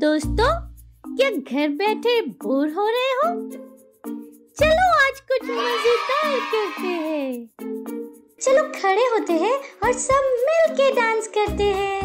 दोस्तों, क्या घर बैठे बोर हो रहे हो? चलो आज कुछ मजेदार करते हैं। चलो खड़े होते हैं और सब मिल के डांस करते हैं।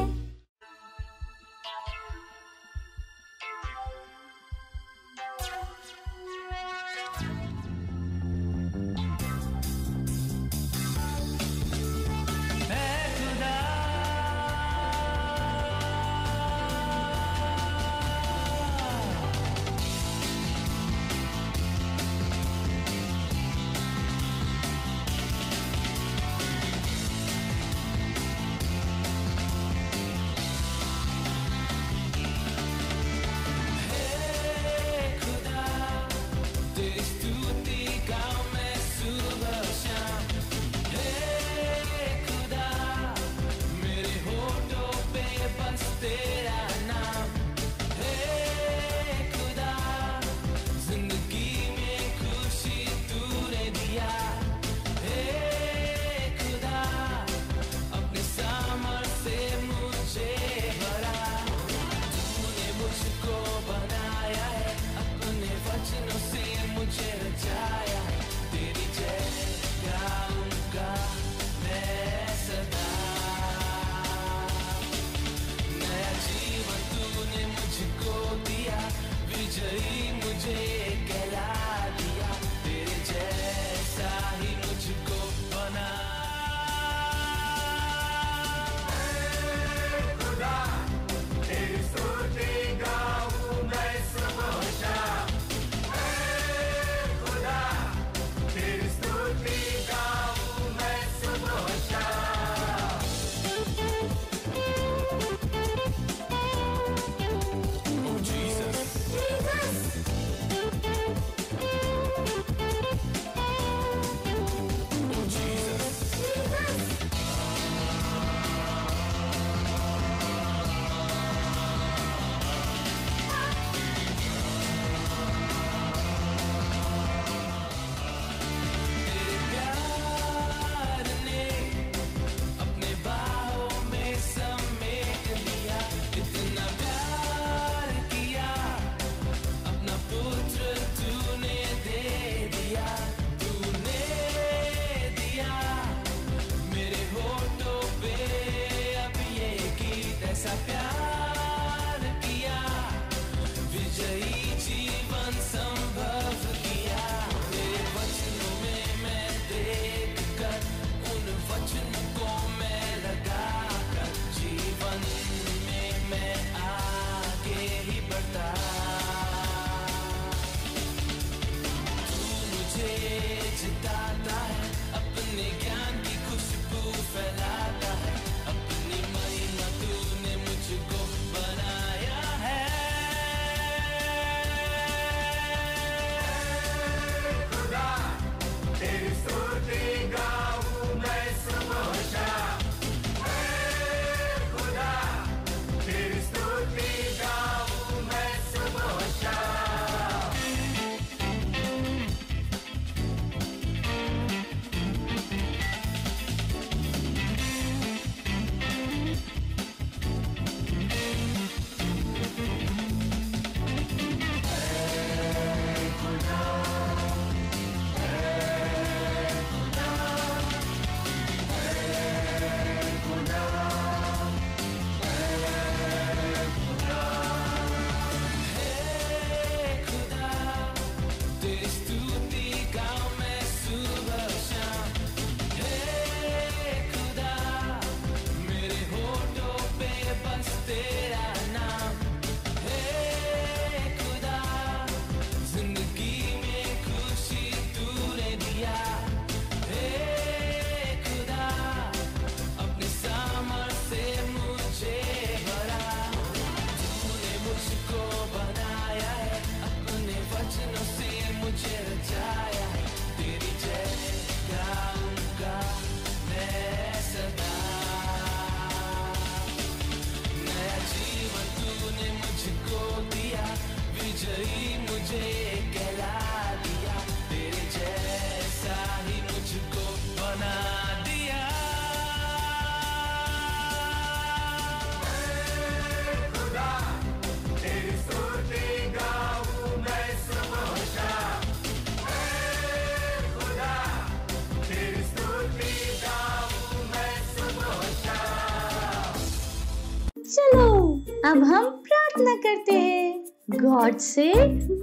अब हम प्रार्थना करते हैं, गॉड से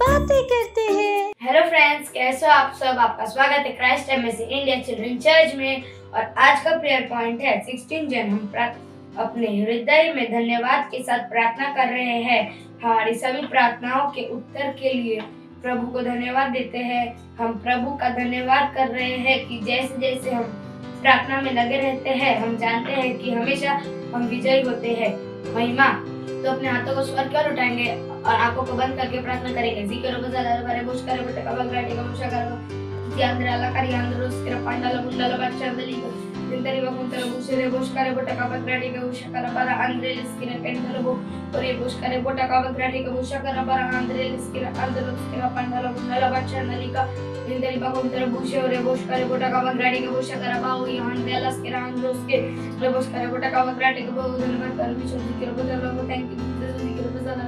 बातें करते हैं। हेलो फ्रेंड्स, कैसे हो आप सब। आपका स्वागत है Christ MSc India children church में। और आज का प्रेयर पॉइंट है 16 जन। हम अपने हृदय में धन्यवाद के साथ प्रार्थना कर रहे हैं। हमारी सभी प्रार्थनाओं के उत्तर के लिए प्रभु को धन्यवाद देते हैं। हम प्रभु का धन्यवाद कर रहे हैं कि जैसे जैसे हम प्रार्थना में लगे रहते हैं, हम जानते हैं कि हमेशा हम विजयी होते हैं। महिमा। तो अपने हाथों को स्वर की ओर उठाएंगे और आंखों को बंद करके प्रार्थना करेंगे। जिक्र बजाला बारे बुश करे बटे का बगराटी का मुशा करो यांद्राला करी यांद्रोस के पांडाला गुंडाला बच्चा दली को जिंदरी वकुंतरा बुशरे बुश करे बटे का बगराटी का मुशा करा बारा आंद्रेलिस के पेंडलो बो और ये बुश करे बटे का बगराटी का मुशा करा बारा आंद्रेलिस के अंदरोस के पांडाला गुंडाला बच्चा दली का जिंदरी वकुंतरा बुशे और ये बुश करे बटे का बगराटी का मुशा करा बाओ ये आंद्रेलिस के अंदरोस के बुश करे बटे का बगराटी का बहुत धन्यवाद कर विश्व जिक्र बजाला बो थैंक यू जिक्र बजाला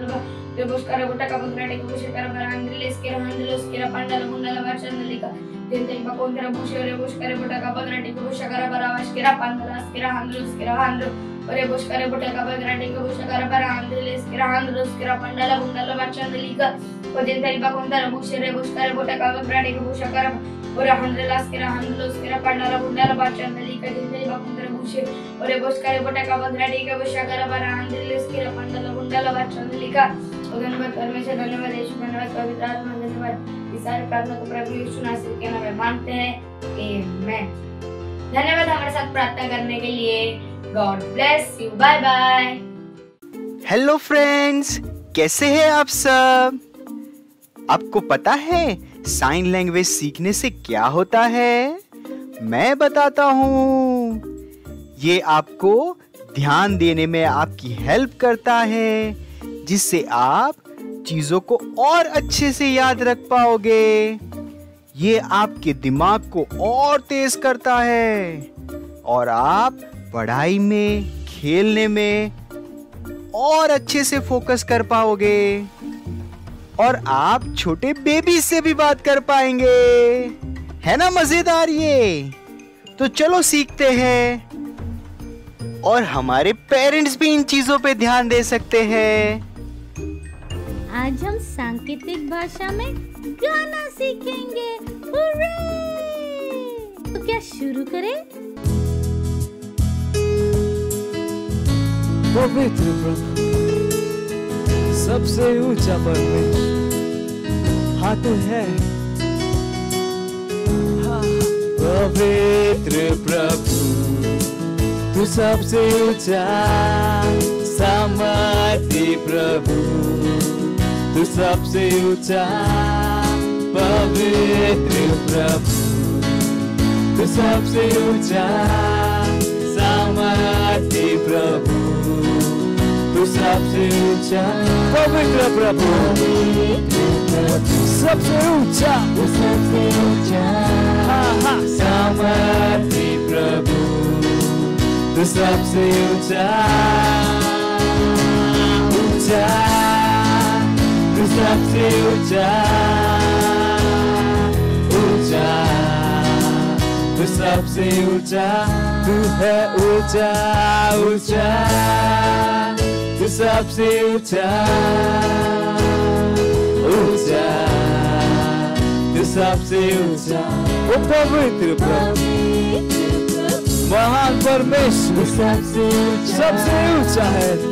Rebus kare buta ka bagrade ko bushe kara barangriles ke handlos ke pandala mundala varchandalika dintai bakondra bushe rebus kare buta ka bagrade ko bushe kara barawash ke pandalas ke handlos ke handro rebus kare buta ka bagrade ko bushe kara barangriles ke handlos ke pandala mundala varchandalika dintai bakondra bushe rebus kare buta ka bagrade ko bushe kara और handlas ke handlos ke pandala mundala varchandalika dintai bakondra bushe rebus kare buta ka bagrade ko bushe kara barangriles ke pandala mundala varchandalika धन्यवाद परमेश्वर, धन्यवाद यीशु, धन्यवाद पवित्र आत्मा, धन्यवाद। इस सारी प्रार्थना को प्रभु यीशु नासरी के नाम में मांगते हैं, आमीन। धन्यवाद हमारे साथ प्रार्थना करने के लिए। God bless you, bye bye. Hello friends, कैसे हैं आप सब। आपको पता है साइन लैंग्वेज सीखने से क्या होता है? मैं बताता हूँ। ये आपको ध्यान देने में आपकी हेल्प करता है, जिससे आप चीजों को और अच्छे से याद रख पाओगे। ये आपके दिमाग को और तेज करता है और आप पढ़ाई में, खेलने में और अच्छे से फोकस कर पाओगे और आप छोटे बेबी से भी बात कर पाएंगे। है ना मजेदार ये? तो चलो सीखते हैं और हमारे पेरेंट्स भी इन चीजों पे ध्यान दे सकते हैं। आज हम सांकेतिक भाषा में गाना सीखेंगे। हुर्रे! तो क्या शुरू करें? पवित्र प्रभु, सबसे ऊंचा परमेश्वर, हाँ तू है। पवित्र प्रभु, तू सबसे ऊंचा, सामर्थी प्रभु, तू सबसे ऊंचा। पवित्र प्रभु, तू सबसे ऊंचा, सामर्थी प्रभु, तू सबसे ऊंचा। पवित्र प्रभु, सबसे ऊंचा, सबसे ऊंचा। सामर्थी प्रभु, तू सबसे ऊंचा, ऊंचा, तू सबसे ऊंचा, ऊंचा, तू सबसे ऊंचा। तू है ऊंचा, ऊंचा, तू सबसे ऊंचा, ऊंचा, तू सबसे ऊंचा। ओ पवित्र प्रभु, महान परमेश्वर, सबसे ऊंचा है तू।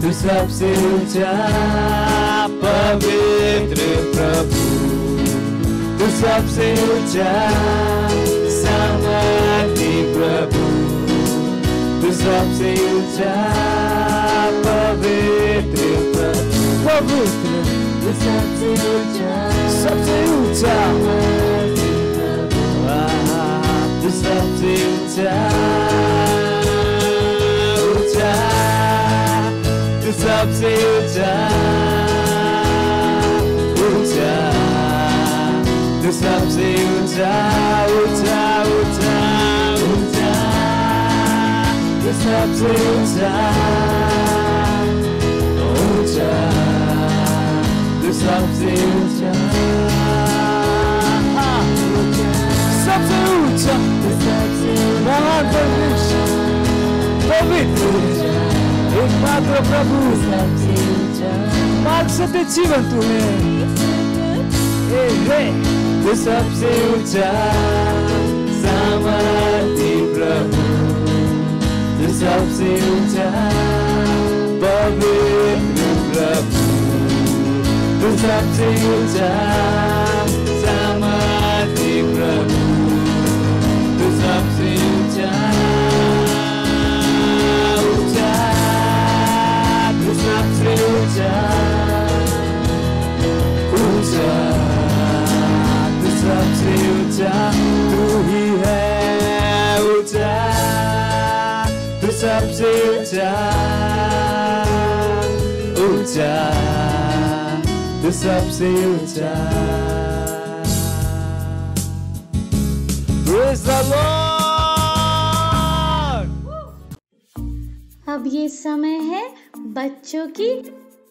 तू सबसे ऊंचा, पवित्र प्रभु, तू सबसे ऊंचा, सामर्थी प्रभु, तू सबसे ऊंचा। पवित्र प्रभु, पवित्र, तू सबसे ऊंचा, सबसे ऊंचा। तू सबसे ऊंचा, ऊंचा, तू सबसे ऊंचा, ऊंचा, तू सबसे ऊंचा, ऊंचा, ऊंचा, ऊंचा, तू सबसे ऊंचा, ऊंचा, तू सबसे ऊंचा, सबसे ऊंचा, महान परमेश्वर, पवित्र एकमात्र प्रभु मार्ग सत्य जीवन तू है। तू सबसे ऊंचा सामर्थी प्रभु, तू सबसे ऊंचा पवित्र प्रभु, तू सबसे ऊंचा सामर्थी प्रभु, तू सबसे ऊंचा ऊंचा, तू सबसे ऊंचा ऊंचा, तू सबसे ऊंचा, तू ही है ऊंचा, तू सबसे ऊंचा ऊंचा, तू सबसे ऊंचा। Praise the Lord! अब ये समय है बच्चों की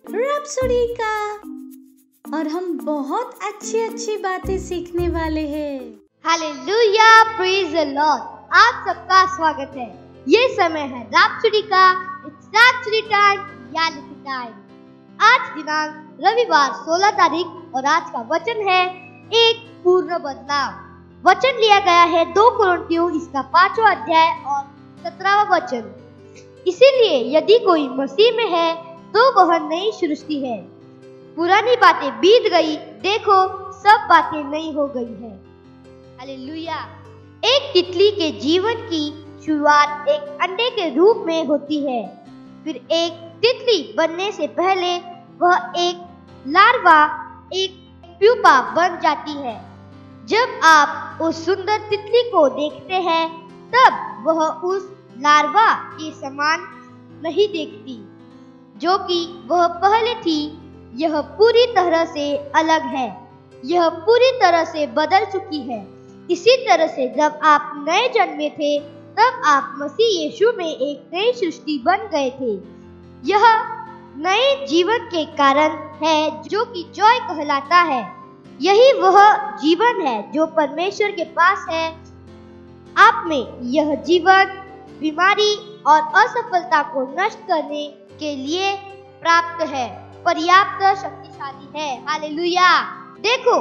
रैप्सोडी का और हम बहुत अच्छी बातें सीखने वाले हैं। Hallelujah, praise the Lord. आप सबका स्वागत है। ये समय है रैप्सोडी का। It's rhapsody time, reality time. आज दिनांक रविवार 16 तारीख और आज का वचन है एक पूर्ण बदलाव। वचन लिया गया है 2 कुरिन्थियों इसका 5वां अध्याय और 17वां वचन। इसीलिए यदि कोई मसीह में है तो वह नई सृष्टि है, पुरानी बातें बीत गई, देखो सब बातें नई हो गई है। हालेलुया। एक तितली के जीवन की शुरुआत एक अंडे के रूप में होती है। फिर एक तितली बनने से पहले वह एक लार्वा, एक प्यूपा बन जाती है। जब आप उस सुंदर तितली को देखते हैं तब वह उस लार्वा के समान नहीं देखती जो कि वह पहले थी। यह पूरी तरह से अलग है, यह पूरी तरह से बदल चुकी है। इसी तरह से जब आप नए जन्मे थे तब आप मसीह यीशु में एक नई सृष्टि बन गए थे। यह नए जीवन के कारण है जो कि जॉय कहलाता है। यही वह जीवन है जो परमेश्वर के पास है। आप में यह जीवन बीमारी और असफलता को नष्ट करने के लिए प्राप्त है, पर्याप्त शक्तिशाली है। हालेलुया। देखो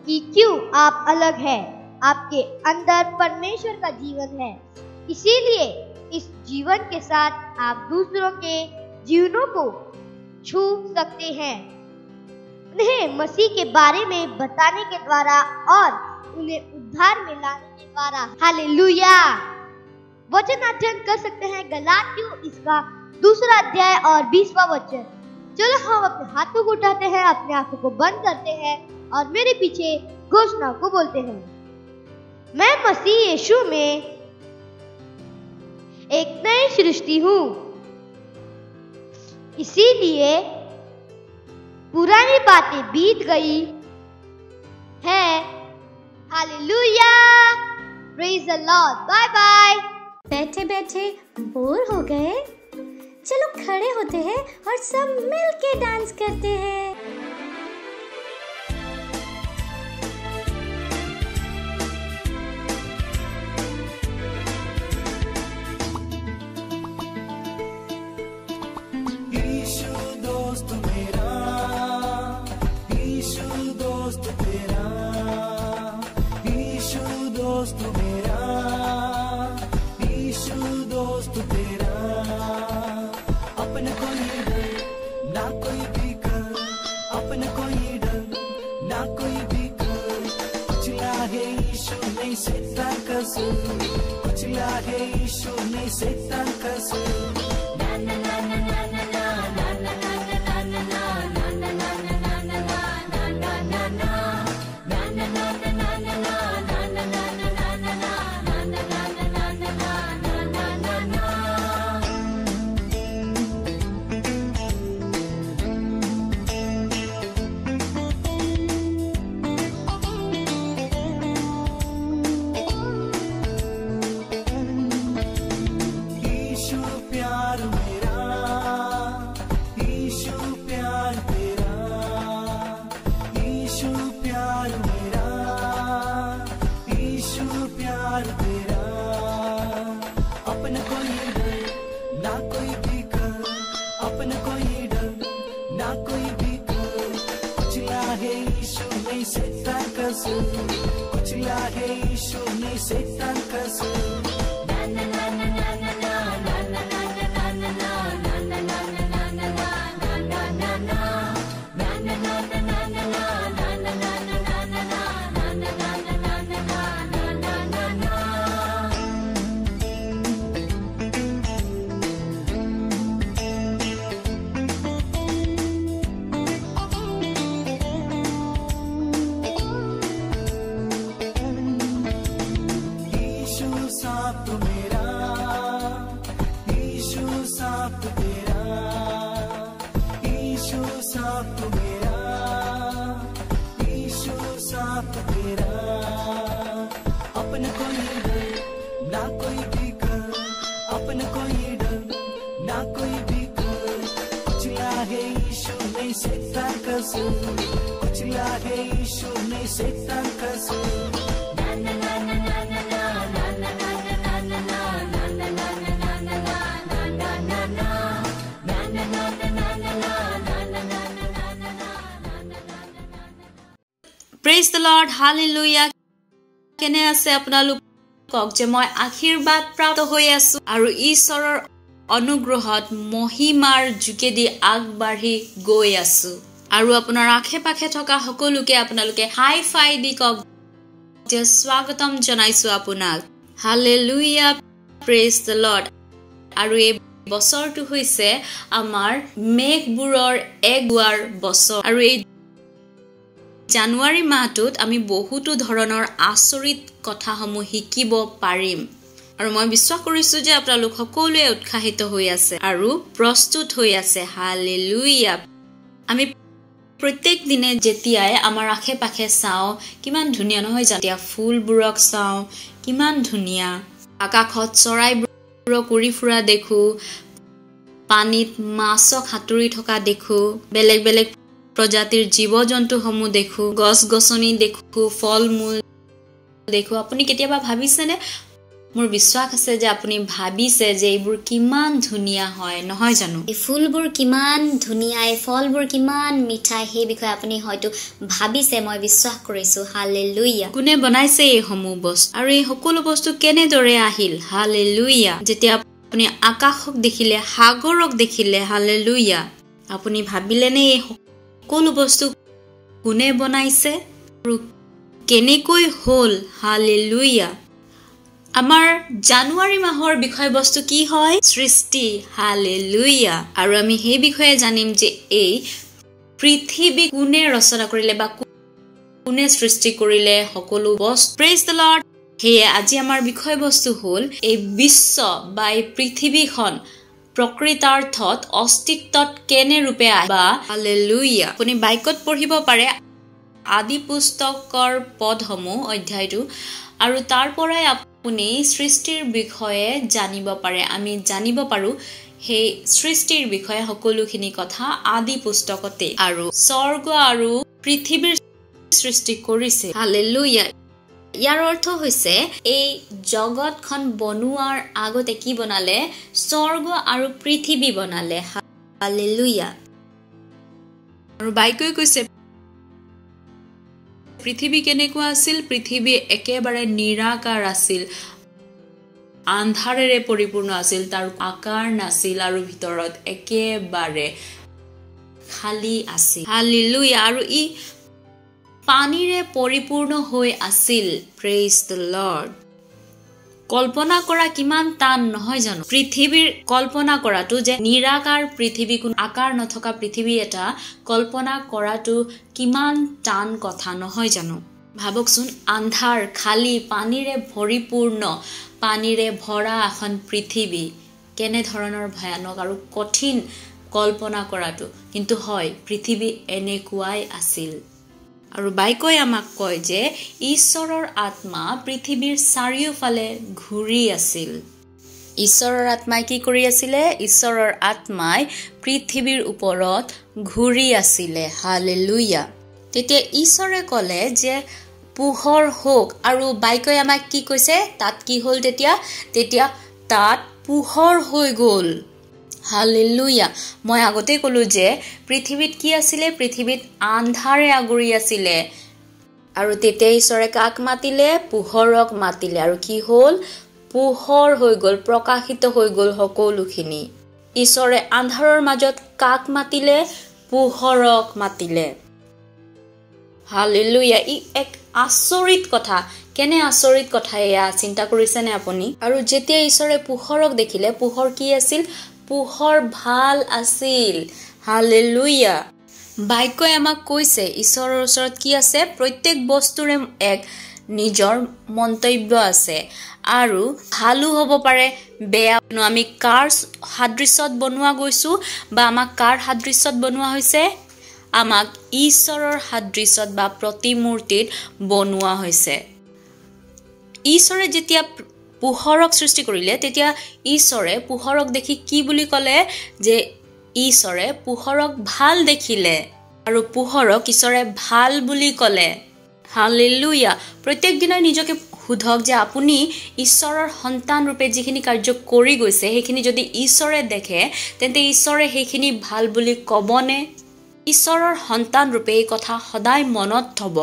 कि क्यों आप अलग हैं। आपके अंदर परमेश्वर का जीवन है, इसीलिए इस जीवन के साथ आप दूसरों के जीवनों को छू सकते हैं, उन्हें मसीह के बारे में बताने के द्वारा और उन्हें उद्धार में लाने के द्वारा। हालेलुया। वचन अध्ययन कर सकते हैं गलातियों इसका 2 अध्याय और 20वां वचन। चलो हम अपने हाथों को उठाते हैं, अपने आंखों को बंद करते हैं और मेरे पीछे घोषणा को बोलते हैं। मैं मसीह यीशु में एक नई सृष्टि हूँ, इसीलिए पुरानी बातें बीत गई है। Hallelujah, praise the Lord. Bye bye. बैठे बैठे बोर हो गए? चलो खड़े होते हैं और सब मिल के डांस करते हैं। यीशु दोस्त मेरा, यीशु दोस्त तेरा, यीशु दोस्त मेरा, यीशु दोस्त तेरा। अपने कोई डर ना कोई भी कर, अपने कोई डर ना कोई भी कर। कुचला है यीशु नहीं शैतान का सुर, कुचला है यीशु नहीं शैतान का सुर। कसू कुचला है यीशु ने शैतान कसू कुचला है यीशु ने शैतान कसू Praise the Lord, hallelujah. কেনে আছে আপোনালোকক যে মই আশীৰ্বাদ প্ৰাপ্ত হৈ আছো আৰু ঈশ্বৰৰ অনুগ্ৰহত মহিমাৰ যোগেদি আগবাঢ়ি গৈ আছো আৰু আপোনাৰ আখে-পাখে থকা সকলোকে আপোনালোকে হাই ফাই দি কক যে স্বাগতম জনাইছো আপোনাক হালেলুয়া প্ৰেজ দ্য লৰ্ড আৰু এই বছৰটো হৈছে আমাৰ মেঘবোৰৰ এগুৱাৰ বছৰ আৰু এই জানুৱাৰী মাহটোত আমি বহুতো ধৰণৰ আচৰিত কথাসমূহ শিকিব পাৰিম আৰু মই বিশ্বাস কৰিছো যে আপোনালোক সকলোৱে উৎসাহিত হৈ আছে আৰু প্ৰস্তুত হৈ আছে হালেলুয়া আমি প্ৰত্যেক দিনে যেতিয়াই আমাৰ আখে-পাখে চাও কিমান ধুনীয়া নহয় যেতিয়া ফুলবোৰক চাও কিমান ধুনীয়া আকাশত চৰাইবোৰক উৰি ফুৰা দেখো পানীত মাছক সাঁতুৰি থকা দেখো বেলেগ বেলেগ প্ৰজাতিৰ জীৱ-জন্তুসমূহ দেখো গছ-গছনি দেখো ফল-মূল দেখো আপুনি কেতিয়াবা ভাবিছেনে মোৰ বিশ্বাস আছে যে আপুনি ভাবিছে যে এইবোৰ কিমান ধুনীয়া হয় নহয় জানো এই ফুলবোৰ কিমান ধুনীয়া এই ফলবোৰ কিমান মিঠা সেই বিষয়ে আপুনি হয়তো ভাবিছে মই বিশ্বাস কৰিছো হালেলুয়া কোনে বনাইছে এই সমূহ বস্তু আৰু এই সকলো বস্তু কেনেদৰে আহিল হালেলুয়া যেতিয়া আপুনি আকাশক দেখিলে সাগৰক দেখিলে হালেলুয়া আপুনি ভাবিলেনে এই সকলো বস্তু কোনে বনাইছে আৰু কেনেকৈ হ'ল হালেলুয়া আমাৰ জানুৱাৰী মাহৰ বিষয়বস্তু কি হয় সৃষ্টি হালেলুয়া আৰু আমি সেই বিষয়ে জানিম যে এই পৃথিৱী কোনে ৰচনা কৰিলে বা কোনে সৃষ্টি কৰিলে সকলো বস্তু প্ৰেজ দ্য লৰ্ড হেয়ে আজি আমাৰ বিষয়বস্তু হ'ল এই বিশ্ব বা এই পৃথিৱীখন প্ৰকৃতাৰ্থত অস্তিত্বত কেনে ৰূপে বা হালেলুয়া আপুনি বাইকত পঢ়িব পাৰে আদি পুস্তকৰ পদসমূহ অধ্যায়টো আৰু তাৰ পৰাই আপুনি সৃষ্টিৰ বিষয়ে জানিব পাৰে আমি জানিব পাৰো সেই সৃষ্টিৰ বিষয়ে সকলোখিনি কথা আদি পুস্তকতে আৰু স্বৰ্গ আৰু পৃথিৱীৰ সৃষ্টি কৰিছে হালেলুয়া ইয়াৰ অৰ্থ হৈছে এই জগতখন বনোৱাৰ আগতে কি বনালে স্বৰ্গ আৰু পৃথিৱী বনালে হালেলুয়া আৰু বাইকই কৈছে পৃথিৱী কেনেকুৱা আছিল পৃথিৱী একেবাৰে নিৰাকাৰ আছিল আন্ধাৰেৰে পৰিপূৰ্ণ আছিল তাৰ আকাৰ নাছিল আৰু ভিতৰত একেবাৰে খালি আছিল হালেলুয়া আৰু ই পানীৰে পৰিপূৰ্ণ হৈ আছিল প্ৰেজ দ্য লৰ্ড কল্পনা কৰা কিমান টান নহয় জানো পৃথিৱীৰ কল্পনা কৰাটো যে নিৰাকাৰ পৃথিৱী কোনো আকাৰ নথকা পৃথিৱী এটা কল্পনা কৰাটো কিমান টান কথা নহয় জানো ভাবকচোন আন্ধাৰ খালি পানীৰে পৰিপূৰ্ণ পানীৰে ভৰা এখন পৃথিৱী কেনে ধৰণৰ ভয়ানক আৰু কঠিন কল্পনা কৰাটো কিন্তু হয় পৃথিৱী এনেকুৱাই আছিল আৰু বাইকই আমাক কয় যে ঈশ্বৰৰ আত্মা পৃথিৱীৰ চাৰিওফালে ঘূৰি আছিল ঈশ্বৰৰ আত্মাই কি কৰি আছিলে ঈশ্বৰৰ আত্মাই পৃথিৱীৰ ওপৰত ঘূৰি আছিলে হালেলুয়া তেতিয়া ঈশ্বৰে ক'লে যে পোহৰ হোক আৰু বাইকই আমাক কি কৈছে তাত কি হ'ল তেতিয়া তাত পোহৰ হৈ গ'ল হালেলুয়া মই আগতে ক'লো যে পৃথিৱীত কি আছিলে পৃথিৱীত আন্ধাৰে আগুৰি আছিলে আৰু তেতিয়া ঈশ্বৰে কাক মাতিলে পোহৰক মাতিলে আৰু কি হ'ল পোহৰ হৈ গ'ল প্ৰকাশিত হৈ গ'ল সকলোখিনি ঈশ্বৰে আন্ধাৰৰ মাজত কাক মাতিলে পোহৰক মাতিলে হালেলুয়া ই এক আচৰিত কথা কেনে আচৰিত কথা এয়া চিন্তা কৰিছেনে আপুনি আৰু যেতিয়া ঈশ্বৰে পোহৰক দেখিলে পোহৰ কি আছিল পোহৰ ভাল আছিল হালেলুয়া বাইকই আমাক কৈছে ঈশ্বৰৰ ওচৰত কি আছে প্ৰত্যেক বস্তুৰে এক নিজৰ মন্তব্য আছে আৰু ভালো হ'ব পাৰে বেয়া আমি কাৰ সাদৃশ্যত বনোৱা গৈছো বা আমাক কাৰ সাদৃশ্যত বনোৱা হৈছে আমাক ঈশ্বৰৰ সাদৃশ্যত বা প্ৰতিমূৰ্তিত বনোৱা হৈছে ঈশ্বৰে যেতিয়া পোহৰক সৃষ্টি কৰিলে তেতিয়া ঈশ্বৰে পোহৰক দেখি কি বুলি ক'লে যে ঈশ্বৰে পোহৰক ভাল দেখিলে আৰু পোহৰক ঈশ্বৰে ভাল বুলি ক'লে হালেলুয়া প্ৰত্যেক দিনাই নিজকে সুধক যে আপুনি ঈশ্বৰৰ সন্তান ৰূপে যিখিনি কাৰ্য কৰি গৈছে সেইখিনি যদি ঈশ্বৰে দেখে তেন্তে ঈশ্বৰে সেইখিনি ভাল বুলি ক'বনে ঈশ্বৰৰ সন্তান ৰূপে এই কথা সদায় মনত থব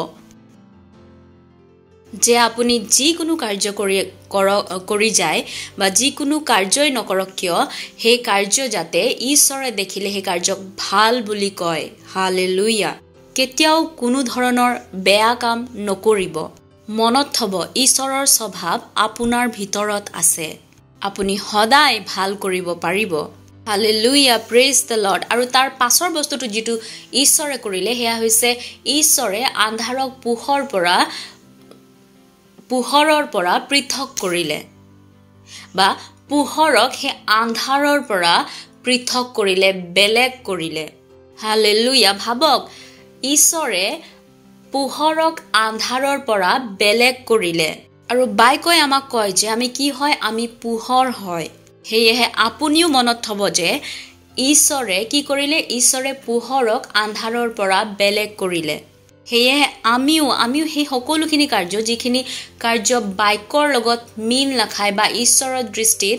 যে আপুনি যিকোনো কাৰ্য কৰি যায় বা যিকোনো কাৰ্যই নকৰক কিয় সেই কাৰ্য যাতে ঈশ্বৰে দেখিলে সেই কাৰ্যক ভাল বুলি কয় হালেলুয়া কেতিয়াও কোনো ধৰণৰ বেয়া কাম নকৰিব মনত থব ঈশ্বৰৰ স্বভাৱ আপোনাৰ ভিতৰত আছে আপুনি সদায় ভাল কৰিব পাৰিব হালেলুয়া প্ৰেজ দ্য লৰ্ড আৰু তাৰ পাছৰ বস্তুটো যেটো ঈশ্বৰে কৰিলে হেয়া হৈছে ঈশ্বৰে আন্ধাৰক পোহৰৰ পৰা পৃথক কৰিলে বা পোহৰক হে আন্ধাৰৰ পৰা পৃথক কৰিলে বেলেগ কৰিলে হালেলুয়া ভাবক ঈশ্বৰে পোহৰক আন্ধাৰৰ পৰা বেলেগ কৰিলে আৰু বাইকই আমাক কয় যে আমি কি হয় আমি পোহৰ হয় হেয়েহে আপুনিও মনত থব যে ঈশ্বৰে কি কৰিলে ঈশ্বৰে পোহৰক আন্ধাৰৰ পৰা বেলেগ কৰিলে হেয়েহে আমিও সেই সকলোখিনি কাৰ্য যিখিনি কাৰ্য বাইকৰ লগত মিল নাখায় বা ঈশ্বৰৰ দৃষ্টিত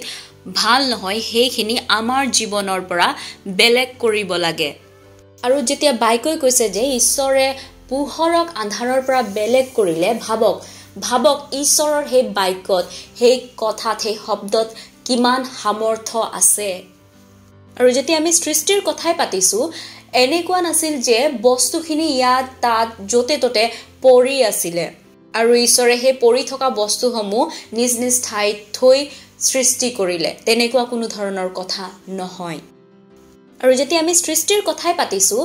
ভাল নহয় সেইখিনি আমাৰ জীৱনৰ পৰা বেলেগ কৰিব লাগে আৰু যেতিয়া বাইকই কৈছে যে ঈশ্বৰে পোহৰক আন্ধাৰৰ পৰা বেলেগ কৰিলে ভাবক ঈশ্বৰৰ সেই বাক্যত সেই কথাত সেই শব্দত কিমান সামৰ্থ্য আছে আৰু যেতিয়া আমি সৃষ্টিৰ কথাই পাতিছো এনেকুৱা নাছিল যে বস্তুখিনি ইয়াত তাত যতে ততে পৰি আছিলে আৰু ঈশ্বৰে সেই পৰি থকা বস্তুসমূহ নিজ নিজ ঠাইত থৈ সৃষ্টি কৰিলে তেনেকুৱা কোনো ধৰণৰ কথা নহয় আৰু যেতিয়া আমি সৃষ্টিৰ কথাই পাতিছো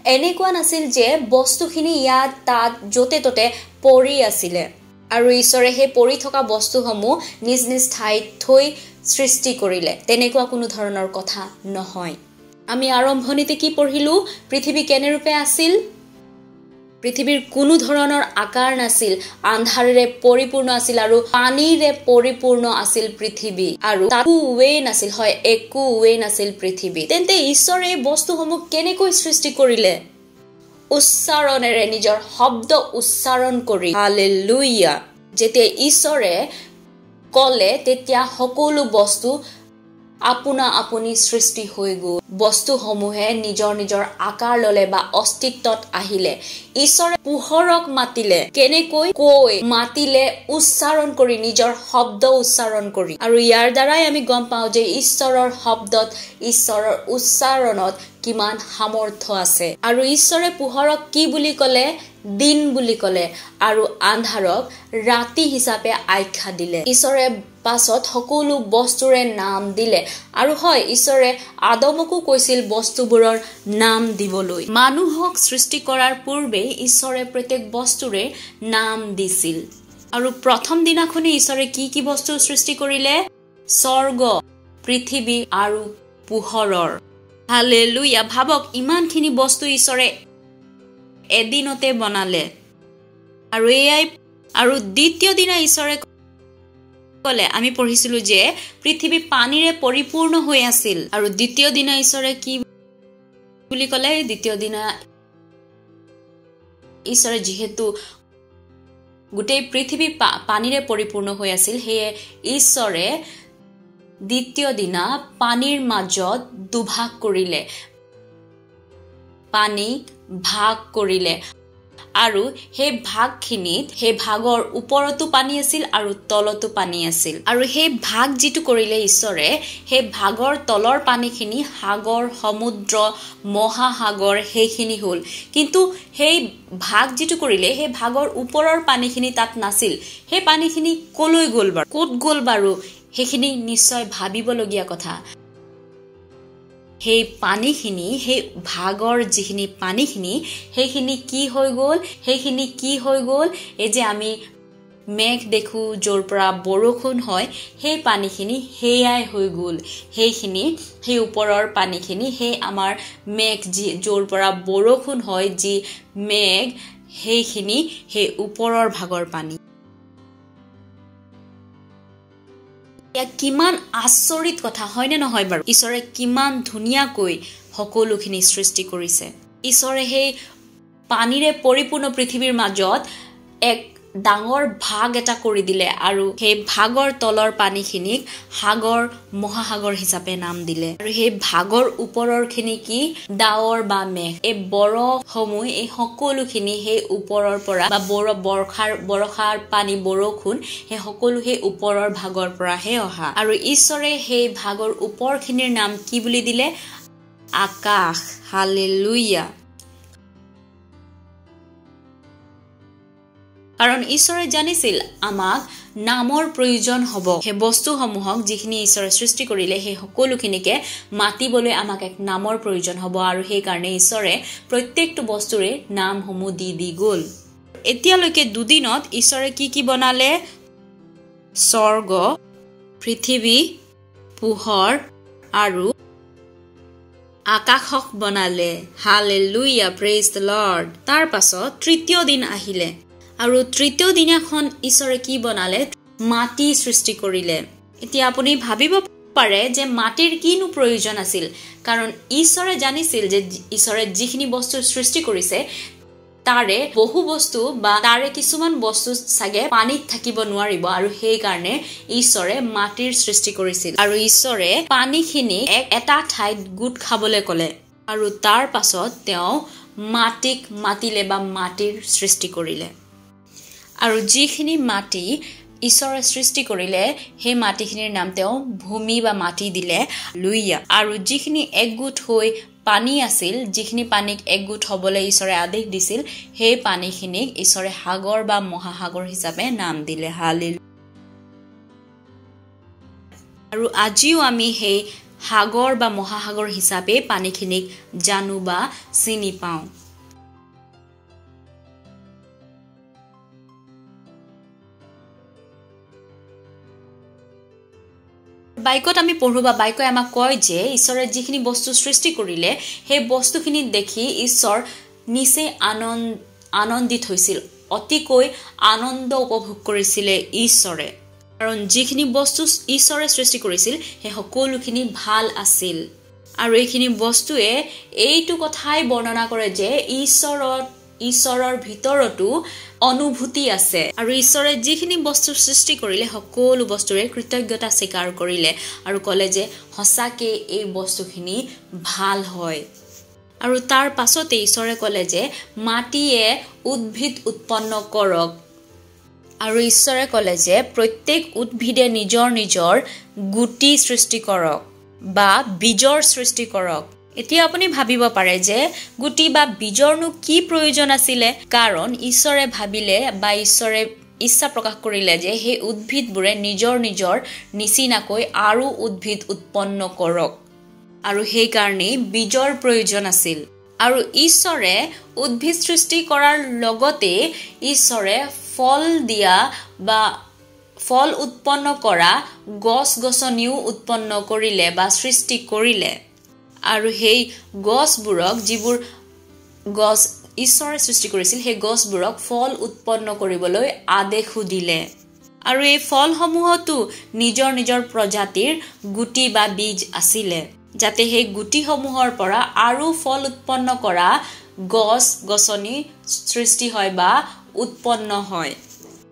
এনেকুৱা নাছিল যে বস্তুখিনি ইয়াত তাত যতে ততে পৰি আছিলে আৰু ঈশ্বৰে সেই পৰি থকা বস্তুসমূহ নিজ নিজ ঠাইত থৈ সৃষ্টি কৰিলে তেনেকুৱা কোনো ধৰণৰ কথা নহয় আমি আৰম্ভণিতে কি পঢ়িলো পৃথিৱী কেনে ৰূপে আছিল পৃথিৱীৰ কোনো ধৰণৰ আকাৰ নাছিল আন্ধাৰেৰে পৰিপূৰ্ণ আছিল আৰু পানীৰে পৰিপূৰ্ণ আছিল পৃথিৱী আৰু একোৱে নাছিল হয় একোৱে নাছিল পৃথিৱী তেন্তে ঈশ্বৰে এই বস্তুসমূহ কেনেকৈ সৃষ্টি কৰিলে উচ্চাৰণেৰে নিজৰ শব্দ উচ্চাৰণ কৰি হালেলুয়া যেতিয়া ঈশ্বৰে কলে তেতিয়া সকলো বস্তু আপুনি সৃষ্টি হৈ গ'ল বস্তুসমূহে নিজৰ আকাৰ ললে বা অস্তিত্বত আহিলে ঈশ্বৰে পোহৰক মাতিলে কেনেকৈ মাতিলে উচ্চাৰণ কৰি নিজৰ শব্দ উচ্চাৰণ কৰি আৰু ইয়াৰ দ্বাৰাই আমি গম পাওঁ যে ঈশ্বৰৰ শব্দত ঈশ্বৰৰ উচ্চাৰণত কিমান সামৰ্থ্য আছে আৰু ঈশ্বৰে পোহৰক কি বুলি ক'লে দিন বুলি ক'লে আৰু আন্ধাৰক ৰাতি হিচাপে আখ্যা দিলে ঈশ্বৰে পাছত সকলো বস্তুৰে নাম দিলে আৰু হয় ঈশ্বৰে আদমকো কৈছিল বস্তুবোৰৰ নাম দিবলৈ মানুহক সৃষ্টি কৰাৰ পূৰ্বে ঈশ্বৰে প্ৰত্যেক বস্তুৰে নাম দিছিল আৰু প্ৰথম দিনাখনে ঈশ্বৰে কি বস্তু সৃষ্টি কৰিলে স্বৰ্গ পৃথিৱী আৰু পোহৰৰ হালেলুয়া ভাবক ইমানখিনি বস্তু ঈশ্বৰে এদিনতে বনালে আৰু দ্বিতীয় দিনা ঈশ্বৰে কলে আমি পঢ়িছিলো যে পৃথিৱী পানীৰে পৰিপূৰ্ণ হৈ আছিল আৰু দ্বিতীয় দিনা ঈশ্বৰে কি বুলি কলে দ্বিতীয় দিনা ঈশ্বৰে যেহেতু গোটেই পৃথিৱী পানীৰে পৰিপূৰ্ণ হৈ আছিল হেয়ে ঈশ্বৰে দ্বিতীয় দিনা পানীৰ মাজত দুভাগ কৰিলে পানী ভাগ কৰিলে আৰু সেই ভাগখিনিত সেই ভাগৰ ওপৰতো পানী আছিল আৰু তলতো পানী আছিল আৰু সেই ভাগ যিটো কৰিলে ঈশ্বৰে সেই ভাগৰ তলৰ পানীখিনি সাগৰ সমুদ্ৰ মহাসাগৰ সেইখিনি হ'ল কিন্তু সেই ভাগ যিটো কৰিলে সেই ভাগৰ ওপৰৰ পানীখিনি তাত নাছিল সেই পানীখিনি কলৈ গ'ল বাৰু ক'ত গ'ল বাৰু সেইখিনি নিশ্চয় ভাবিবলগীয়া কথা সেই পানীখিনি সেই ভাগৰ যিখিনি পানীখিনি সেইখিনি কি হৈ গ'ল এই যে আমি মেঘ দেখো য'ৰ পৰা বৰষুণ হয় সেই পানীখিনি হেয়াই হৈ গ'ল সেইখিনি সেই ওপৰৰ পানীখিনি সেই আমাৰ মেঘ য'ৰ পৰা বৰষুণ হয় যি মেঘ সেইখিনি সেই ওপৰৰ ভাগৰ পানী কিমান আচৰিত কথা হয়নে নহয় বাৰু ঈশ্বৰে কিমান ধুনীয়াকৈ সকলোখিনি সৃষ্টি কৰিছে ঈশ্বৰে সেই পানীৰে পৰিপূৰ্ণ পৃথিৱীৰ মাজত এক ডাঙৰ ভাগ এটা কৰি দিলে আৰু সেই ভাগৰ তলৰ পানীখিনিক সাগৰ মহাসাগৰ হিচাপে নাম দিলে আৰু সেই ভাগৰ ওপৰৰখিনি কি ডাৱৰ বা মেঘ এই বৰষসমূহ এই সকলোখিনি সেই ওপৰৰ পৰা বা বৰষাৰ পানী বৰষুণ সেই সকলো সেই ওপৰৰ ভাগৰ পৰাহে অহা আৰু ঈশ্বৰে সেই ভাগৰ ওপৰখিনিৰ নাম কি বুলি দিলে আকাশ হালেলুয়া কাৰণ ঈশ্বৰে জানিছিল আমাক নামৰ প্ৰয়োজন হ'ব সেই বস্তুসমূহক যিখিনি ঈশ্বৰে সৃষ্টি কৰিলে সেই সকলোখিনিকে মাতিবলৈ আমাক এক নামৰ প্ৰয়োজন হ'ব আৰু সেই কাৰণে ঈশ্বৰে প্ৰত্যেকটো বস্তুৰে নামসমূহ দি গ'ল এতিয়ালৈকে দুদিনত ঈশ্বৰে কি বনালে স্বৰ্গ পৃথিৱী পোহৰ আৰু আকাশক বনালে হালেলুয়া প্ৰেইজ দ্য লৰ্ড তাৰ পাছত তৃতীয় দিন আহিলে আৰু তৃতীয় দিনাখন ঈশ্বৰে কি বনালে মাটি সৃষ্টি কৰিলে এতিয়া আপুনি ভাবিব পাৰে যে মাটিৰ কিনো প্ৰয়োজন আছিল কাৰণ ঈশ্বৰে জানিছিল যে ঈশ্বৰে যিখিনি বস্তু সৃষ্টি কৰিছে তাৰে বহু বস্তু বা তাৰে কিছুমান বস্তু সাগে পানীত থাকিব নোৱাৰিব আৰু সেই কাৰণে ঈশ্বৰে মাটিৰ সৃষ্টি কৰিছিল আৰু ঈশ্বৰে পানীখিনি এটা ঠাইত গুট খাবলৈ ক'লে আৰু তাৰ পাছত তেওঁ মাটিক মাতিলে বা মাটিৰ সৃষ্টি কৰিলে আৰু যিখিনি মাটি ঈশ্বৰে সৃষ্টি কৰিলে সেই মাটিখিনিৰ নাম তেওঁ ভূমি বা মাটি দিলে লুইয়া আৰু যিখিনি একগুট হৈ পানী আছিল যিখিনি পানীক একগুট হ'বলৈ ঈশ্বৰে আদেশ দিছিল সেই পানীখিনিক ঈশ্বৰে সাগৰ বা মহাসাগৰ হিচাপে নাম দিলে হালেলুয়া আৰু আজিও আমি সেই সাগৰ বা মহাসাগৰ হিচাপে পানীখিনিক জানো বা চিনি পাওঁ বাইকত আমি পঢ়ো বা বাইকই আমাক কয় যে ঈশ্বৰে যিখিনি বস্তু সৃষ্টি কৰিলে সেই বস্তুখিনি দেখি ঈশ্বৰ নিচে আনন্দিত হৈছিল অতিকৈ আনন্দ উপভোগ কৰিছিলে ঈশ্বৰে কাৰণ যিখিনি বস্তু ঈশ্বৰে সৃষ্টি কৰিছিল সেই সকলোখিনি ভাল আছিল আৰু এইখিনি বস্তুৱে এইটো কথাই বৰ্ণনা কৰে যে ঈশ্বৰৰ ভিতৰতো অনুভূতি আছে আৰু ঈশ্বৰে যিখিনি বস্তু সৃষ্টি কৰিলে সকলো বস্তুৰে কৃতজ্ঞতা স্বীকাৰ কৰিলে আৰু ক'লে যে সঁচাকে এই বস্তুখিনি ভাল হয় আৰু তাৰ পাছতে ঈশ্বৰে ক'লে যে মাটিয়ে উদ্ভিদ উৎপন্ন কৰক আৰু ঈশ্বৰে ক'লে যে প্ৰত্যেক উদ্ভিদে নিজৰ গুটি সৃষ্টি কৰক বা বীজৰ সৃষ্টি কৰক এতিয়া আপুনি ভাবিব পাৰে যে গুটি বা বীজৰনো কি প্ৰয়োজন আছিল কাৰণ ঈশ্বৰে ভাবিলে বা ঈশ্বৰে ইচ্ছা প্ৰকাশ কৰিলে যে সেই উদ্ভিদবোৰে নিজৰ নিচিনাকৈ আৰু উদ্ভিদ উৎপন্ন কৰক আৰু সেই কাৰণে বীজৰ প্ৰয়োজন আছিল আৰু ঈশ্বৰে উদ্ভিদ সৃষ্টি কৰাৰ লগতে ঈশ্বৰে ফল দিয়া বা ফল উৎপন্ন কৰা গছ-গছনিও উৎপন্ন কৰিলে বা সৃষ্টি কৰিলে আৰু সেই গছবোৰক যিবোৰ গছ ঈশ্বৰে সৃষ্টি কৰিছিল সেই গছবোৰক ফল উৎপন্ন কৰিবলৈ আদেশ দিলে আৰু এই ফলসমূহতো নিজৰ প্ৰজাতিৰ গুটি বা বীজ আছিল যাতে সেই গুটিসমূহৰ পৰা আৰু ফল উৎপন্ন কৰা গছ-গছনি সৃষ্টি হয় বা উৎপন্ন হয়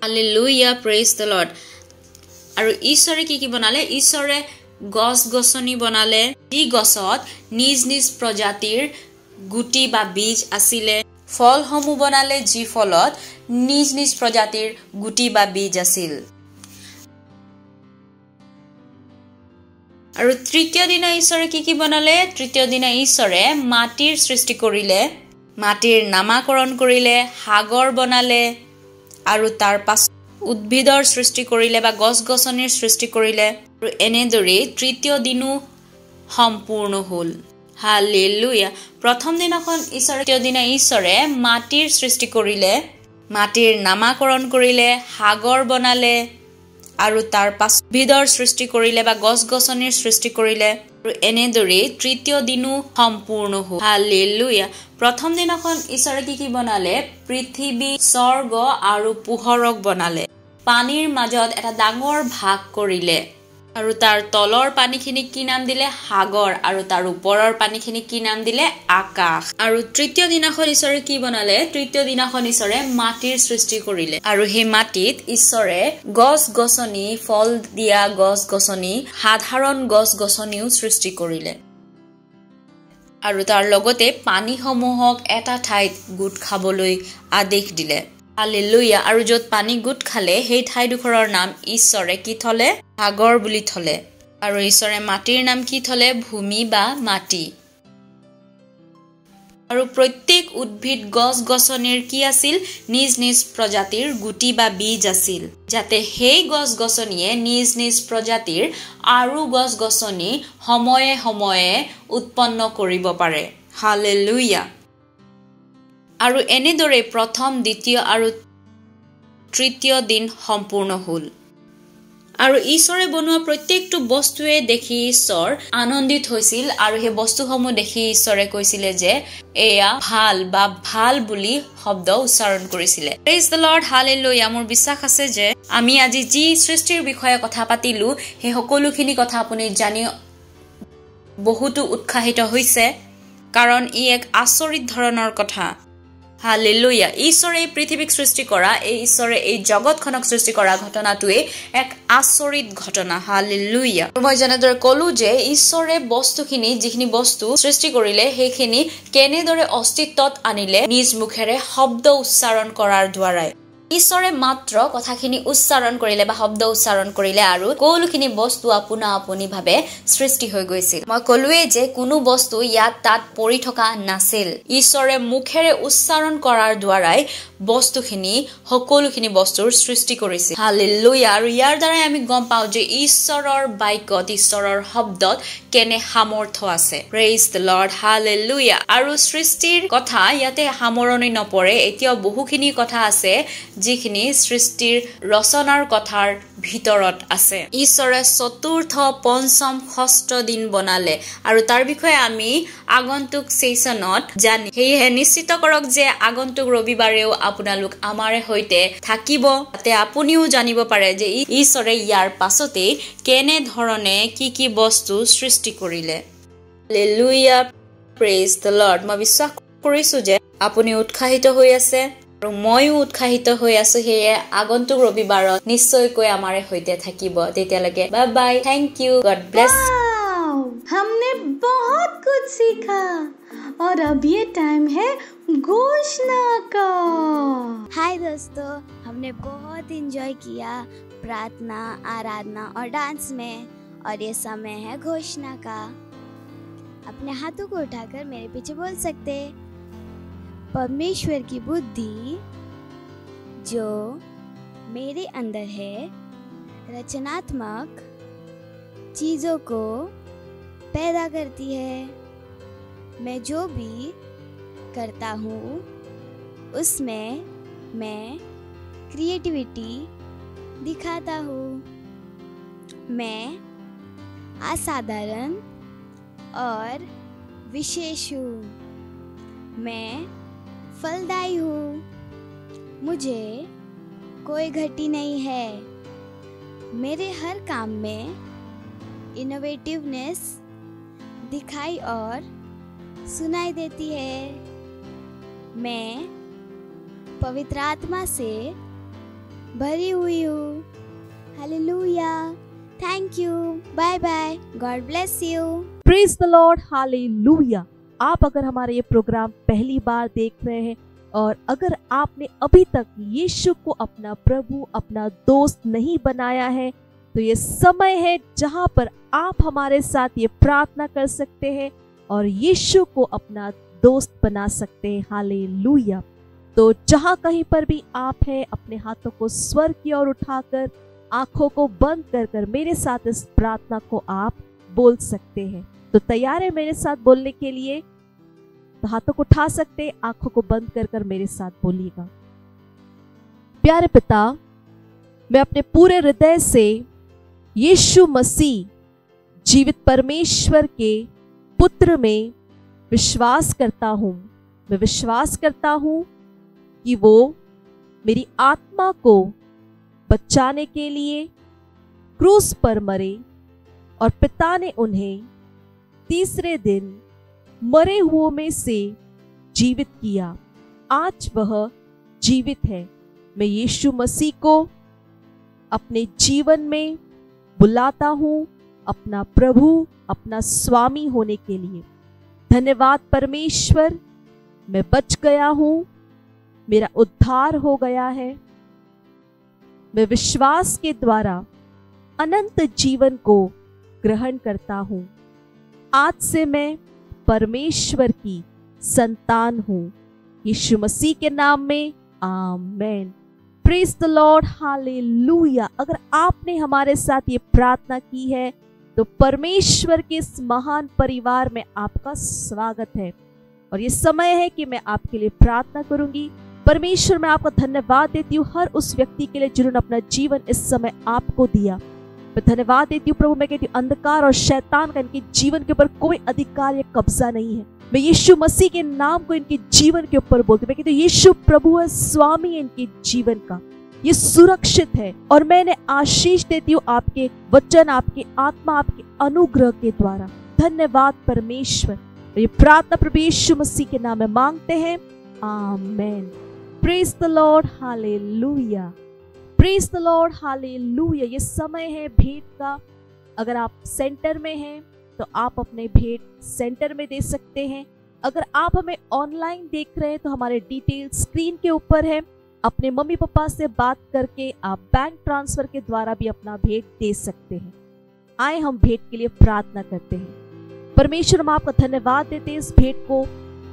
হালেলুয়া প্ৰেইজ দ্য লৰ্ড আৰু ঈশ্বৰে কি বনালে ঈশ্বৰে গছ-গছনি বনালে যি গছত নিজ প্ৰজাতিৰ গুটি বা বীজ আছিল ফলসমূহ বনালে যি ফলত নিজ নিজ প্ৰজাতিৰ গুটি বা বীজ আছিল। আৰু তৃতীয় দিনা ঈশ্বৰে কি বনালে? তৃতীয় দিনা ঈশ্বৰে মাটিৰ সৃষ্টি কৰিলে, মাটিৰ নামাকৰণ কৰিলে, সাগৰ বনালে আৰু তাৰ পাছত উদ্ভিদৰ সৃষ্টি কৰিলে বা গছ-গছনিৰ সৃষ্টি কৰিলে। আৰু এনেদৰে তৃতীয় দিনো সম্পূৰ্ণ হ'ল। হালেলুয়া। প্ৰথম দিনাখন তৃতীয় দিনা ঈশ্বৰে মাটিৰ সৃষ্টি কৰিলে, মাটিৰ নামাকৰণ কৰিলে, সাগৰ বনালে আৰু তাৰ পাছত উদ্ভিদৰ সৃষ্টি কৰিলে বা গছ-গছনিৰ সৃষ্টি কৰিলে। আৰু এনেদৰে তৃতীয় দিনো সম্পূৰ্ণ হ'ল। হালেলুয়া। প্ৰথম দিনাখন ঈশ্বৰে কি বনালে? পৃথিৱী, স্বৰ্গ আৰু পোহৰক বনালে। পানীৰ মাজত এটা ডাঙৰ ভাগ কৰিলে আৰু তাৰ তলৰ পানীখিনি কি নাম দিলে? সাগৰ, আৰু তাৰ ওপৰৰ পানীখিনি কি নাম দিলে? আকাশ। আৰু তৃতীয় দিনাখন ঈশ্বৰে কি বনালে? তৃতীয় দিনাখন ঈশ্বৰে মাটিৰ সৃষ্টি কৰিলে আৰু সেই মাটিত ঈশ্বৰে গছ-গছনি, ফল দিয়া গছ-গছনি, সাধাৰণ গছ-গছনিও সৃষ্টি কৰিলে আৰু তাৰ লগতে পানীসমূহক এটা ঠাইত গোট খাবলৈ আদেশ দিলে। হালেলুয়া। আৰু য'ত পানী গোট খালে সেই ঠাইডোখৰৰ নাম ঈশ্বৰে কি থলে? সাগৰ বুলি থলে। আৰু ঈশ্বৰে মাটিৰ নাম কি থলে? ভূমি বা মাটি। আৰু প্ৰত্যেক উদ্ভিদ গছ-গছনিৰ কি আছিল? নিজ নিজ প্ৰজাতিৰ গুটি বা বীজ আছিল, যাতে সেই গছ-গছনিয়ে নিজ নিজ প্ৰজাতিৰ আৰু গছ-গছনি সময়ে সময়ে উৎপন্ন কৰিব পাৰে। হালেলুয়া। আৰু এনেদৰে প্ৰথম, দ্বিতীয় আৰু তৃতীয় দিন সম্পূৰ্ণ হ'ল। আৰু ঈশ্বৰে বনোৱা প্ৰত্যেকটো বস্তুৱে দেখি ঈশ্বৰ আনন্দিত হৈছিল আৰু সেই বস্তুসমূহ দেখি ঈশ্বৰে কৈছিলে যে এয়া ভাল বা ভাল বুলি শব্দ উচ্চাৰণ কৰিছিলে। Praise the lord. হালেলুয়া। মোৰ বিশ্বাস আছে যে আমি আজি যি সৃষ্টিৰ বিষয়ে কথা পাতিলো সেই সকলোখিনি কথা আপুনি জানি বহুতো উৎসাহিত হৈছে, কাৰণ ই এক আচৰিত ধৰণৰ কথা। হালেলুয়া। ঈশ্বৰে এই পৃথিৱীক সৃষ্টি কৰা, এই ঈশ্বৰে এই জগতখনক সৃষ্টি কৰা ঘটনাটোৱে এক আচৰিত ঘটনা। হালেলুয়া। মই যেনেদৰে ক'লো যে ঈশ্বৰে বস্তুখিনি, যিখিনি বস্তু সৃষ্টি কৰিলে সেইখিনি কেনেদৰে অস্তিত্বত আনিলে? নিজ মুখেৰে শব্দ উচ্চাৰণ কৰাৰ দ্বাৰাই। ঈশ্বৰে মাত্ৰ কথাখিনি উচ্চাৰণ কৰিলে বা শব্দ উচ্চাৰণ কৰিলে আৰু সকলোখিনি বস্তু আপোনা আপুনি ভাৱে সৃষ্টি হৈ গৈছিল। মই ক'লোৱেই যে কোনো বস্তু ইয়াত তাত পৰি থকা নাছিল। ঈশ্বৰে মুখেৰে উচ্চাৰণ কৰাৰ দ্বাৰাই বস্তুখিনি, সকলোখিনি বস্তুৰ সৃষ্টি কৰিছিল। হালেলুয়া। আৰু ইয়াৰ দ্বাৰাই আমি গম পাওঁ যে ঈশ্বৰৰ বাক্যত, ঈশ্বৰৰ শব্দত কেনে সামৰ্থ্য আছে। Praise the lord. হালেলুয়া। আৰু সৃষ্টিৰ কথা ইয়াতে সামৰণি নপৰে। এতিয়াও বহুখিনি কথা আছে যিখিনি সৃষ্টিৰ ৰচনাৰ কথাৰ ভিতৰত আছে। ঈশ্বৰে চতুৰ্থ, পঞ্চম, ষষ্ঠ দিন বনালে আৰু তাৰ বিষয়ে আমি আগন্তুক সেশনত জানি। সেয়েহে নিশ্চিত কৰক যে আগন্তুক ৰবিবাৰেও আপোনালোক আমাৰে সৈতে থাকিব, যাতে আপুনিও জানিব পাৰে যে ঈশ্বৰে ইয়াৰ পাছতেই কেনে ধৰণে কি বস্তু সৃষ্টি কৰিলে। হালেলুয়া। Praise the lord. মই বিশ্বাস কৰিছো যে আপুনি উৎসাহিত হৈ আছে আৰু ময়ো উৎসাহিত হৈ আছো। সেয়ে আগন্তুক ৰবিবাৰত নিশ্চয়কৈ আমাৰে সৈতে থাকিব। তেতিয়ালৈকে bye bye. Thank you. God bless. हमने बहुत कुछ सीखा और अब ये टाइम है घोषणा का। हाय दोस्तों, हमने बहुत एंजॉय किया प्रार्थना, आराधना और डांस में, और ये समय है घोषणा का। अपने हाथों को उठाकर मेरे पीछे बोल सकते, परमेश्वर की बुद्धि जो मेरे अंदर है रचनात्मक चीज़ों को पैदा करती है। मैं जो भी करता हूँ उसमें मैं क्रिएटिविटी दिखाता हूँ। मैं असाधारण और विशेष हूँ। मैं फलदायी हूँ। मुझे कोई घटी नहीं है। मेरे हर काम में इनोवेटिवनेस दिखाई और सुनाई देती है। मैं पवित्र आत्मा से भरी हुई हूँ। Hallelujah. Thank you. Bye bye. God bless you. Praise the Lord. Hallelujah. आप अगर हमारे ये प्रोग्राम पहली बार देख रहे हैं और अगर आपने अभी तक यीशु को अपना प्रभु, अपना दोस्त नहीं बनाया है, तो ये समय है जहां पर आप हमारे साथ ये प्रार्थना कर सकते हैं और यीशु को अपना दोस्त बना सकते हैं। हालेलुया। तो जहां कहीं पर भी आप हैं, अपने हाथों को स्वर्ग की ओर उठाकर, आंखों को बंद कर कर मेरे साथ इस प्रार्थना को आप बोल सकते हैं। तो तैयार है मेरे साथ बोलने के लिए? तो हाथों को उठा सकते, आंखों को बंद कर कर मेरे साथ बोलिएगा। प्यारे पिता, मैं अपने पूरे हृदय से यीशु मसीह जीवित परमेश्वर के पुत्र में विश्वास करता हूँ। मैं विश्वास करता हूँ कि वो मेरी आत्मा को बचाने के लिए क्रूस पर मरे और पिता ने उन्हें तीसरे दिन मरे हुओं में से जीवित किया। आज वह जीवित है। मैं यीशु मसीह को अपने जीवन में बुलाता हूँ अपना प्रभु, अपना स्वामी होने के लिए। धन्यवाद परमेश्वर, मैं बच गया हूँ, मेरा उद्धार हो गया है। मैं विश्वास के द्वारा अनंत जीवन को ग्रहण करता हूँ। आज से मैं परमेश्वर की संतान हूँ। यीशु मसीह के नाम में amen. Praise the Lord, hallelujah. अगर आपने हमारे साथ ये प्रार्थना की है तो परमेश्वर के इस महान परिवार में आपका स्वागत है। और ये समय है कि मैं आपके लिए प्रार्थना करूंगी। परमेश्वर, मैं आपका धन्यवाद देती हूँ हर उस व्यक्ति के लिए जिन्होंने अपना जीवन इस समय आपको दिया। मैं धन्यवाद देती हूँ प्रभु। मैं कहती हूँ अंधकार और शैतान का इनके जीवन के ऊपर कोई अधिकार या कब्जा नहीं है। मैं यीशु मसीह के नाम को इनके जीवन के ऊपर बोलती हूँ। मैं कहती हूँ यीशु प्रभु है, स्वामी है इनके जीवन का, ये सुरक्षित है। और मैंने आशीष देती हूँ आपके वचन, आपके आत्मा, आपके अनुग्रह के द्वारा। धन्यवाद परमेश्वर। ये प्रार्थना प्रभु यीशु मसीह के नाम में मांगते हैं, amen. Praise the Lord, hallelujah. Praise the Lord, hallelujah. ये समय है भेंट का। अगर आप सेंटर में हैं तो आप अपने भेंट सेंटर में दे सकते हैं। अगर आप हमें ऑनलाइन देख रहे हैं तो हमारे डिटेल स्क्रीन के ऊपर है। अपने मम्मी पापा से बात करके आप बैंक ट्रांसफर के द्वारा भी अपना भेंट दे सकते हैं। आए हम भेंट के लिए प्रार्थना करते हैं। परमेश्वर, हम आपका धन्यवाद देते हैं इस भेंट को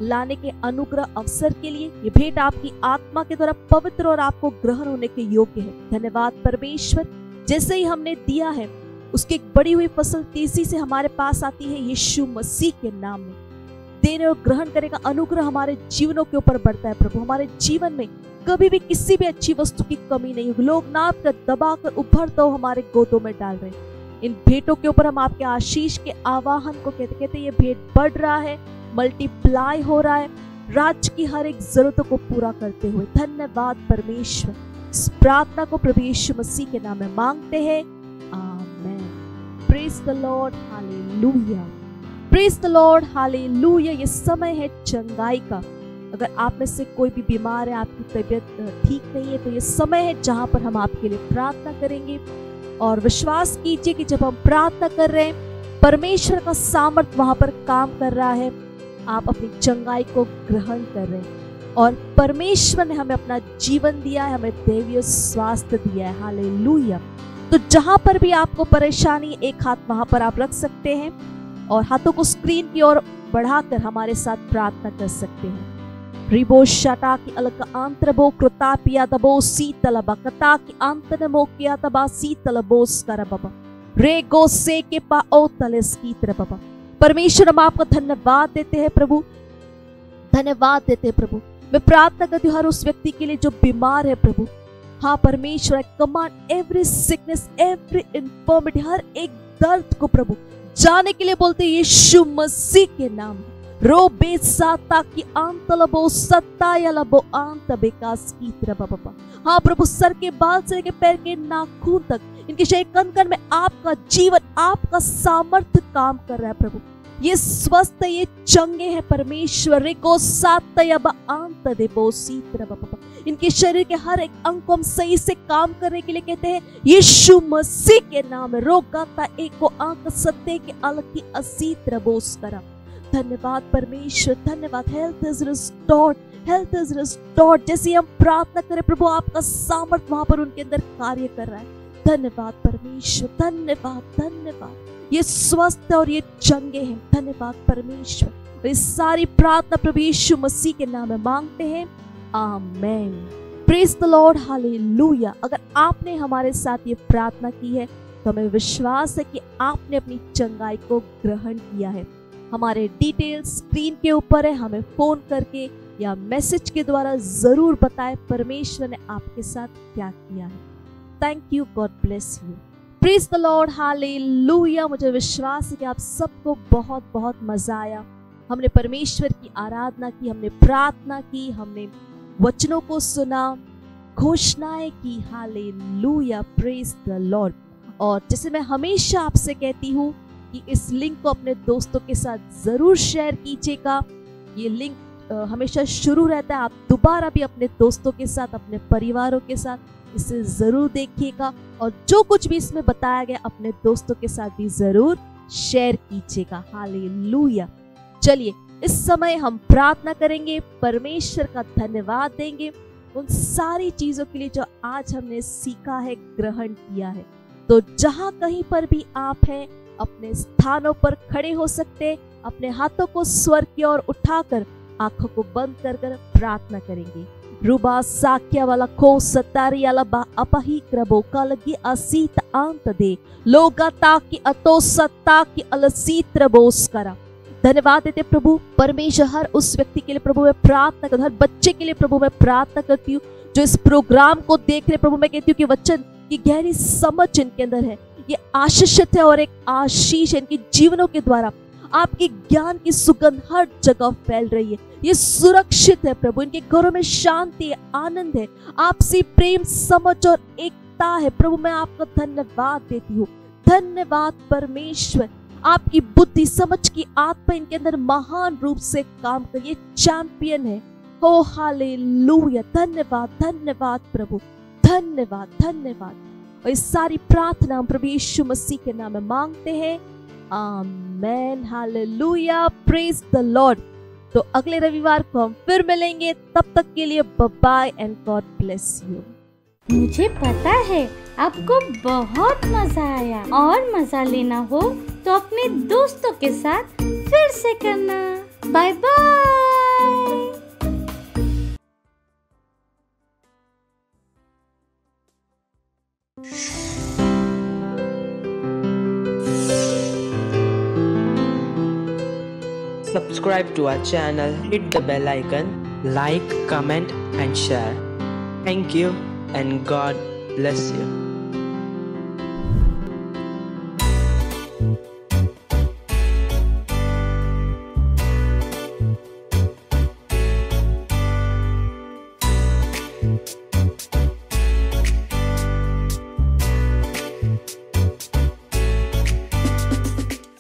लाने के अनुग्रह अवसर के लिए। ये भेंट आपकी आत्मा के द्वारा पवित्र और आपको ग्रहण होने के योग्य है। धन्यवाद परमेश्वर। जैसे ही हमने दिया है उसकी एक बड़ी हुई फसल तेजी से हमारे पास आती है यीशु मसीह के नाम में। देने और ग्रहण करने का अनुग्रह हमारे जीवनों के ऊपर बढ़ता है प्रभु। हमारे जीवन में कभी भी किसी भी अच्छी वस्तु की कमी नहीं होगी। लोग नाप कर, दबा कर, उभर तो हमारे गोदों में डाल रहे हैं। इन भेंटों के ऊपर हम आपके आशीष के आवाहन को कहते कहते ये भेंट बढ़ रहा है, मल्टीप्लाई हो रहा है, राज्य की हर एक जरूरतों को पूरा करते हुए। धन्यवाद परमेश्वर। इस प्रार्थना को प्रभु यीशु मसीह के नाम में मांगते हैं, amen. Praise the Lord, hallelujah. Praise the Lord, hallelujah. ये समय है चंगाई का। अगर आप में से कोई भी बीमार है, आपकी तबीयत ठीक नहीं है, तो ये समय है जहां पर हम आपके लिए प्रार्थना करेंगे। और विश्वास कीजिए कि जब हम प्रार्थना कर रहे हैं परमेश्वर का सामर्थ वहां पर काम कर रहा है। आप अपनी चंगाई को ग्रहण कर रहे हैं और परमेश्वर ने हमें अपना जीवन दिया है, हमें दैवीय स्वास्थ्य दिया है। हालेलुया। तो जहां पर भी आपको परेशानी, एक हाथ वहां पर आप रख सकते हैं और हाथों को स्क्रीन की ओर बढ़ाकर हमारे साथ प्रार्थना कर सकते हैं। रिबो शटा की अलग आंत्रबो कृतापिया दबो सीतल बकता की आंतनमो किया तबा सीतल बोस कर बाबा रे गो से के पा ओ तलेस की तरह बाबा। परमेश्वर, हम आपका धन्यवाद देते हैं प्रभु, धन्यवाद देते हैं प्रभु। मैं प्रार्थना करती हूँ हर उस व्यक्ति के लिए जो बीमार है प्रभु। हाँ परमेश्वर, I command every sickness, every infirmity, हर एक दर्द को प्रभु जाने के लिए बोलते हैं यीशु मसीह के नाम। रो बेसाता की आंतलबो सत्ता यलबो आंत बेकास की तरह बाबा। हाँ प्रभु, सर के बाल से लेकर पैर के नाखून तक इनके शरीर कण कण में आपका जीवन, आपका सामर्थ्य काम कर रहा है प्रभु। ये स्वस्थ है, ये चंगे हैं परमेश्वर। रेको सातयबा आंत देबो सी तरह बाबा। इनके शरीर के हर एक अंग को हम सही से काम करने के लिए कहते हैं यीशु मसीह के नाम में। रोगाता एको आंक सत्य के अलग की असी तरह बोस करा। धन्यवाद परमेश्वर, धन्यवाद। Health is restored, health is restored. जैसे हम प्रार्थना करें प्रभु, आपका सामर्थ वहां पर उनके अंदर कार्य कर रहा है। धन्यवाद परमेश्वर, धन्यवाद धन्यवाद। ये स्वस्थ और ये चंगे हैं। धन्यवाद परमेश्वर। ये सारी प्रार्थना प्रभु यीशु मसीह के नाम में मांगते हैं, आमीन। Praise the Lord, hallelujah. अगर आपने हमारे साथ ये प्रार्थना की है तो हमें विश्वास है कि आपने अपनी चंगाई को ग्रहण किया है। हमारे डिटेल्स स्क्रीन के ऊपर है, हमें फोन करके या मैसेज के द्वारा जरूर बताएं परमेश्वर ने आपके साथ क्या किया है। Thank you, God bless you. Praise the Lord, hallelujah. मुझे विश्वास है कि आप सबको बहुत बहुत मजा आया। हमने परमेश्वर की आराधना की, हमने प्रार्थना की, हमने वचनों को सुना, घोषणाएं की। Hallelujah, praise the Lord. और जैसे मैं हमेशा आपसे कहती हूँ कि इस लिंक को अपने दोस्तों के साथ जरूर शेयर कीजिएगा। ये लिंक हमेशा शुरू रहता है, आप दोबारा भी अपने दोस्तों के साथ, अपने परिवारों के साथ इसे जरूर देखिएगा। और जो कुछ भी इसमें बताया गया अपने दोस्तों के साथ भी जरूर शेयर कीजिएगा। हालेलुया। चलिए इस समय हम प्रार्थना करेंगे, परमेश्वर का धन्यवाद देंगे उन सारी चीजों के लिए जो आज हमने सीखा है, ग्रहण किया है। तो जहां कहीं पर भी आप हैं, अपने स्थानों पर खड़े हो सकते, अपने हाथों को स्वर की ओर उठाकर आंखों को बंद कर कर प्रार्थना करेंगे। रुबा साक्या वाला को सतारी वाला बा अपही क्रबो कलगी असीत आंत दे लोगा ताकि अतो सत्ता की अलसीत रबोस करा। धन्यवाद देते प्रभु परमेश्वर, हर उस व्यक्ति के लिए प्रभु मैं प्रार्थना करती हूँ, हर बच्चे के लिए प्रभु मैं प्रार्थना करती हूँ जो इस प्रोग्राम को देख रहे। प्रभु मैं कहती हूँ कि वचन की गहरी समझ इनके अंदर है, ये आशीषित है और एक आशीष है। इनके जीवनों के द्वारा आपके ज्ञान की सुगंध हर जगह फैल रही है। ये सुरक्षित है प्रभु, इनके घरों में शांति है, आनंद है, आपसी प्रेम, समझ और एकता है। प्रभु मैं आपका धन्यवाद देती हूँ। धन्यवाद परमेश्वर, आपकी बुद्धि समझ की आत्मा इनके अंदर महान रूप से काम कर, ये चैंपियन है। हो हालेलुया। धन्यवाद धन्यवाद प्रभु, धन्यवाद धन्यवाद। और इस सारी प्रार्थना हम प्रभु यीशु मसीह के नाम में मांगते हैं, amen. Hallelujah, praise the Lord. तो अगले रविवार को हम फिर मिलेंगे, तब तक के लिए bye bye and God bless you. मुझे पता है आपको बहुत मजा आया, और मजा लेना हो तो अपने दोस्तों के साथ फिर से करना। Bye bye. Subscribe to our channel, hit the bell icon, like, comment and share. Thank you and God bless you.